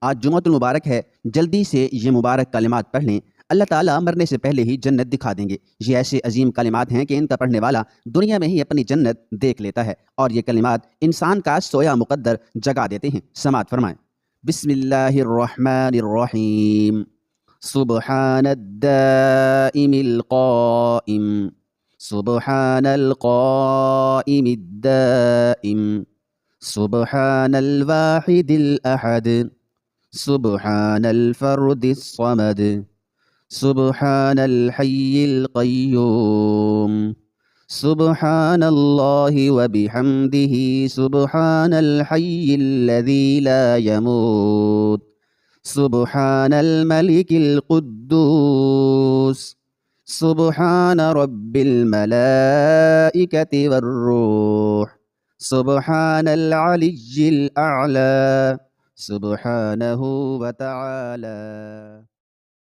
आज जुमातुल मुबारक है, जल्दी से ये मुबारक कलिमात पढ़ लें। अल्लाह ताला मरने से पहले ही जन्नत दिखा देंगे। ये ऐसे अजीम कलिमात हैं कि इनका पढ़ने वाला दुनिया में ही अपनी जन्नत देख लेता है और ये कलिमात इंसान का सोया मुकद्दर जगा देते हैं। समात फरमाएं। बिस्मिल्लाहिर्रहमानिर्रहीम। सुब्हानद्दाइमिल क़ाइम। सुब्हानल क़ाइमिद्दाइम। सुब्हानल वाहिदिल अहद। सुब्हानल फर्दिस समद। सुब्हानल हय्यिल क़य्यूम। सुब्हानल्लाहि व बिहम्दिही। सुब्हानल हय्यिल्लज़ी ला यमूत। सुब्हानल मलिकिल कुद्दूस। सुब्हान रब्बिल मलाइकति वर्रूह। सुब्हानल अलिय्यिल अअला। सुब्हानहु व तआला।